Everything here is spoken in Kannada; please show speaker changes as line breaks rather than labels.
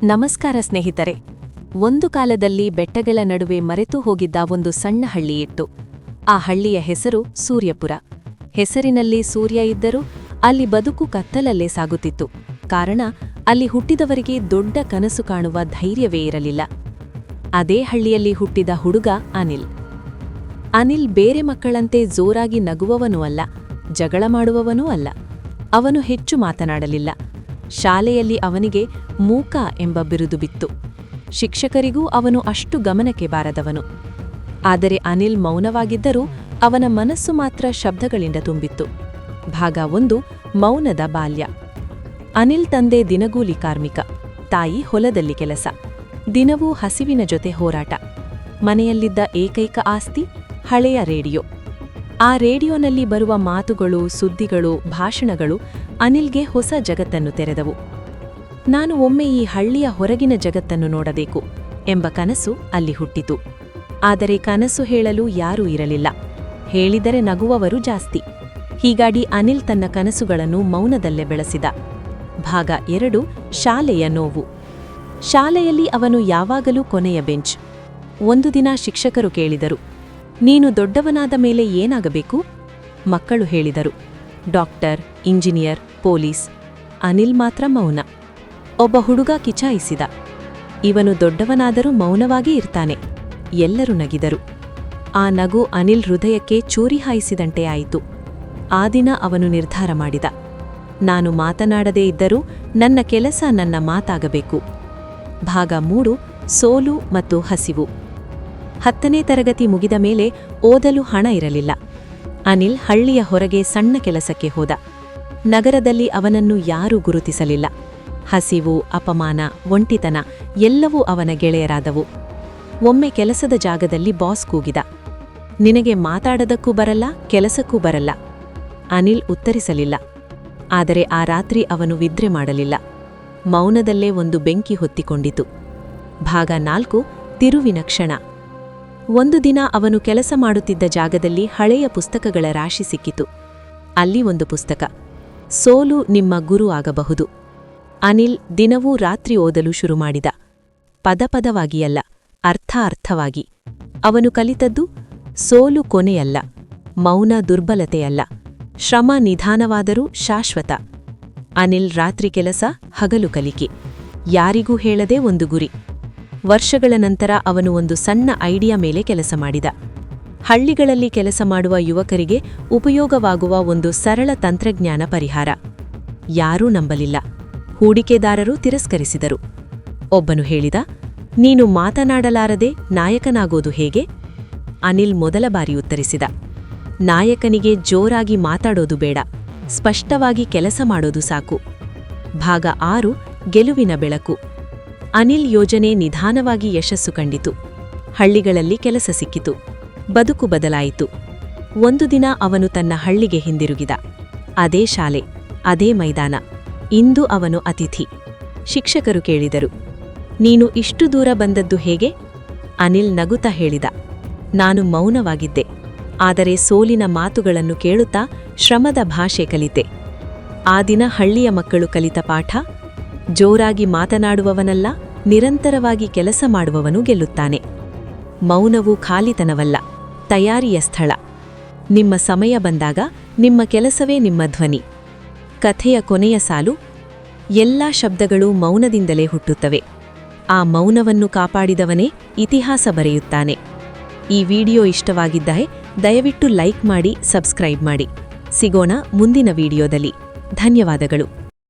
ನಮಸ್ಕಾರ ಸ್ನೇಹಿತರೆ. ಒಂದು ಕಾಲದಲ್ಲಿ ಬೆಟ್ಟಗಳ ನಡುವೆ ಮರೆತು ಹೋಗಿದ್ದ ಒಂದು ಸಣ್ಣ ಹಳ್ಳಿಯಿತ್ತು. ಆ ಹಳ್ಳಿಯ ಹೆಸರು ಸೂರ್ಯಪುರ. ಹೆಸರಿನಲ್ಲಿ ಸೂರ್ಯ ಇದ್ದರೂ ಅಲ್ಲಿ ಬದುಕು ಕತ್ತಲಲ್ಲೇ ಸಾಗುತ್ತಿತ್ತು. ಕಾರಣ ಅಲ್ಲಿ ಹುಟ್ಟಿದವರಿಗೆ ದೊಡ್ಡ ಕನಸು ಕಾಣುವ ಧೈರ್ಯವೇ ಇರಲಿಲ್ಲ. ಅದೇ ಹಳ್ಳಿಯಲ್ಲಿ ಹುಟ್ಟಿದ ಹುಡುಗ ಅನಿಲ್. ಅನಿಲ್ ಬೇರೆ ಮಕ್ಕಳಂತೆ ಜೋರಾಗಿ ನಗುವವನೂ ಅಲ್ಲ, ಜಗಳ ಮಾಡುವವನೂ ಅಲ್ಲ. ಅವನು ಹೆಚ್ಚು ಮಾತನಾಡಲಿಲ್ಲ. ಶಾಲೆಯಲ್ಲಿ ಅವನಿಗೆ ಮೂಕ ಎಂಬ ಬಿರುದು ಬಿತ್ತು. ಶಿಕ್ಷಕರಿಗೂ ಅವನು ಅಷ್ಟು ಗಮನಕ್ಕೆ ಬಾರದವನು. ಆದರೆ ಅನಿಲ್ ಮೌನವಾಗಿದ್ದರೂ ಅವನ ಮನಸ್ಸು ಮಾತ್ರ ಶಬ್ದಗಳಿಂದ ತುಂಬಿತ್ತು. ಭಾಗ 1. ಮೌನದ ಬಾಲ್ಯ. ಅನಿಲ್ ತಂದೆ ದಿನಗೂಲಿ ಕಾರ್ಮಿಕ, ತಾಯಿ ಹೊಲದಲ್ಲಿ ಕೆಲಸ. ದಿನವೂ ಹಸಿವಿನ ಜೊತೆ ಹೋರಾಟ. ಮನೆಯಲ್ಲಿದ್ದ ಏಕೈಕ ಆಸ್ತಿ ಹಳೆಯ ರೇಡಿಯೋ. ಆ ರೇಡಿಯೋನಲ್ಲಿ ಬರುವ ಮಾತುಗಳು, ಸುದ್ದಿಗಳು, ಭಾಷಣಗಳು ಅನಿಲ್ಗೆ ಹೊಸ ಜಗತ್ತನ್ನು ತೆರೆದವು. ನಾನು ಒಮ್ಮೆ ಈ ಹಳ್ಳಿಯ ಹೊರಗಿನ ಜಗತ್ತನ್ನು ನೋಡಬೇಕು ಎಂಬ ಕನಸು ಅಲ್ಲಿ ಹುಟ್ಟಿತು. ಆದರೆ ಕನಸು ಹೇಳಲು ಯಾರೂ ಇರಲಿಲ್ಲ. ಹೇಳಿದರೆ ನಗುವವರು ಜಾಸ್ತಿ. ಹೀಗಾಗಿ ಅನಿಲ್ ತನ್ನ ಕನಸುಗಳನ್ನು ಮೌನದಲ್ಲೇ ಬೆಳೆಸಿದ. ಭಾಗ 2. ಶಾಲೆಯ ನೋವು. ಶಾಲೆಯಲ್ಲಿ ಅವನು ಯಾವಾಗಲೂ ಕೊನೆಯ ಬೆಂಚ್. ಒಂದು ದಿನ ಶಿಕ್ಷಕರು ಕೇಳಿದರು, ನೀನು ದೊಡ್ಡವನಾದ ಮೇಲೆ ಏನಾಗಬೇಕು? ಮಕ್ಕಳು ಹೇಳಿದರು, ಡಾಕ್ಟರ್, ಇಂಜಿನಿಯರ್, ಪೊಲೀಸ್. ಅನಿಲ್ ಮಾತ್ರ ಮೌನ. ಒಬ್ಬ ಹುಡುಗ ಕಿಚಾಯಿಸಿದ, ಇವನು ದೊಡ್ಡವನಾದರೂ ಮೌನವಾಗಿ ಇರ್ತಾನೆ. ಎಲ್ಲರೂ ನಗಿದರು. ಆ ನಗು ಅನಿಲ್ ಹೃದಯಕ್ಕೆ ಚೂರಿ ಹಾಯಿಸಿದಂತೆ ಆಯಿತು. ಆ ದಿನ ಅವನು ನಿರ್ಧಾರ ಮಾಡಿದ, ನಾನು ಮಾತನಾಡದೇ ಇದ್ದರೂ ನನ್ನ ಕೆಲಸ ನನ್ನ ಮಾತಾಗಬೇಕು. ಭಾಗ 3. ಸೋಲು ಮತ್ತು ಹಸಿವು. 10ನೇ ತರಗತಿ ಮುಗಿದ ಮೇಲೆ ಓದಲು ಹಣ ಇರಲಿಲ್ಲ. ಅನಿಲ್ ಹಳ್ಳಿಯ ಹೊರಗೆ ಸಣ್ಣ ಕೆಲಸಕ್ಕೆ ಹೋದ. ನಗರದಲ್ಲಿ ಅವನನ್ನು ಯಾರೂ ಗುರುತಿಸಲಿಲ್ಲ. ಹಸಿವು, ಅಪಮಾನ, ಒಂಟಿತನ ಎಲ್ಲವೂ ಅವನ ಗೆಳೆಯರಾದವು. ಒಮ್ಮೆ ಕೆಲಸದ ಜಾಗದಲ್ಲಿ ಬಾಸ್ ಕೂಗಿದ, ನಿನಗೆ ಮಾತಾಡದಕ್ಕೂ ಬರಲ್ಲ, ಕೆಲಸಕ್ಕೂ ಬರಲ್ಲ. ಅನಿಲ್ ಉತ್ತರಿಸಲಿಲ್ಲ. ಆದರೆ ಆ ರಾತ್ರಿ ಅವನು ನಿದ್ರೆ ಮಾಡಲಿಲ್ಲ. ಮೌನದಲ್ಲೇ ಒಂದು ಬೆಂಕಿ ಹೊತ್ತಿಕೊಂಡಿತು. ಭಾಗ 4. ತಿರುವಿನ ಕ್ಷಣ. ಒಂದು ದಿನ ಅವನು ಕೆಲಸ ಮಾಡುತ್ತಿದ್ದ ಜಾಗದಲ್ಲಿ ಹಳೆಯ ಪುಸ್ತಕಗಳ ರಾಶಿ ಸಿಕ್ಕಿತು. ಅಲ್ಲಿ ಒಂದು ಪುಸ್ತಕ, ಸೋಲು ನಿಮ್ಮ ಗುರು ಆಗಬಹುದು. ಅನಿಲ್ ದಿನವೂ ರಾತ್ರಿ ಓದಲು ಶುರು ಮಾಡಿದ. ಪದಪದವಾಗಿಯಲ್ಲ, ಅರ್ಥವಾಗಿ. ಅವನು ಕಲಿತದ್ದು, ಸೋಲು ಕೊನೆಯಲ್ಲ, ಮೌನ ದುರ್ಬಲತೆಯಲ್ಲ, ಶ್ರಮ ನಿಧಾನವಾದರೂ ಶಾಶ್ವತ. ಅನಿಲ್ ರಾತ್ರಿ ಕೆಲಸ, ಹಗಲು ಕಲಿಕೆ. ಯಾರಿಗೂ ಹೇಳದೆ ಒಂದು ಗುರಿ. ವರ್ಷಗಳ ನಂತರ ಅವನು ಒಂದು ಸಣ್ಣ ಐಡಿಯಾ ಮೇಲೆ ಕೆಲಸ ಮಾಡಿದ. ಹಳ್ಳಿಗಳಲ್ಲಿ ಕೆಲಸ ಮಾಡುವ ಯುವಕರಿಗೆ ಉಪಯೋಗವಾಗುವ ಒಂದು ಸರಳ ತಂತ್ರಜ್ಞಾನ ಪರಿಹಾರ. ಯಾರೂ ನಂಬಲಿಲ್ಲ. ಹೂಡಿಕೆದಾರರು ತಿರಸ್ಕರಿಸಿದರು. ಒಬ್ಬನು ಹೇಳಿದ, ನೀನು ಮಾತನಾಡಲಾರದೆ ನಾಯಕನಾಗೋದು ಹೇಗೆ? ಅನಿಲ್ ಮೊದಲ ಬಾರಿ ಉತ್ತರಿಸಿದ, ನಾಯಕನಿಗೆ ಜೋರಾಗಿ ಮಾತಾಡೋದು ಬೇಡ, ಸ್ಪಷ್ಟವಾಗಿ ಕೆಲಸ ಮಾಡೋದು ಸಾಕು. ಭಾಗ 6. ಗೆಲುವಿನ ಬೆಳಕು. ಅನಿಲ್ ಯೋಜನೆ ನಿಧಾನವಾಗಿ ಯಶಸ್ಸು ಕಂಡಿತು. ಹಳ್ಳಿಗಳಲ್ಲಿ ಕೆಲಸ ಸಿಕ್ಕಿತು. ಬದುಕು ಬದಲಾಯಿತು. ಒಂದು ದಿನ ಅವನು ತನ್ನ ಹಳ್ಳಿಗೆ ಹಿಂದಿರುಗಿದ. ಅದೇ ಶಾಲೆ, ಅದೇ ಮೈದಾನ. ಇಂದು ಅವನು ಅತಿಥಿ. ಶಿಕ್ಷಕರು ಕೇಳಿದರು, ನೀನು ಇಷ್ಟು ದೂರ ಬಂದದ್ದು ಹೇಗೆ? ಅನಿಲ್ ನಗುತ್ತಾ ಹೇಳಿದ, ನಾನು ಮೌನವಾಗಿದ್ದೆ. ಆದರೆ ಸೋಲಿನ ಮಾತುಗಳನ್ನು ಕೇಳುತ್ತಾ ಶ್ರಮದ ಭಾಷೆ ಕಲಿತೆ. ಆ ದಿನ ಹಳ್ಳಿಯ ಮಕ್ಕಳು ಕಲಿತ ಪಾಠ, ಜೋರಾಗಿ ಮಾತನಾಡುವವನಲ್ಲ, ನಿರಂತರವಾಗಿ ಕೆಲಸ ಮಾಡುವವನು ಗೆಲ್ಲುತ್ತಾನೆ. ಮೌನವು ಖಾಲಿತನವಲ್ಲ, ತಯಾರಿಯ ಸ್ಥಳ. ನಿಮ್ಮ ಸಮಯ ಬಂದಾಗ ನಿಮ್ಮ ಕೆಲಸವೇ ನಿಮ್ಮ ಧ್ವನಿ. ಕಥೆಯ ಕೊನೆಯ ಸಾಲು, ಎಲ್ಲಾ ಶಬ್ದಗಳು ಮೌನದಿಂದಲೇ ಹುಟ್ಟುತ್ತವೆ. ಆ ಮೌನವನ್ನು ಕಾಪಾಡಿದವನೇ ಇತಿಹಾಸ ಬರೆಯುತ್ತಾನೆ. ಈ ವಿಡಿಯೋ ಇಷ್ಟವಾಗಿದ್ದರೆ ದಯವಿಟ್ಟು ಲೈಕ್ ಮಾಡಿ, ಸಬ್ಸ್ಕ್ರೈಬ್ ಮಾಡಿ. ಸಿಗೋಣ ಮುಂದಿನ ವಿಡಿಯೋದಲ್ಲಿ. ಧನ್ಯವಾದಗಳು.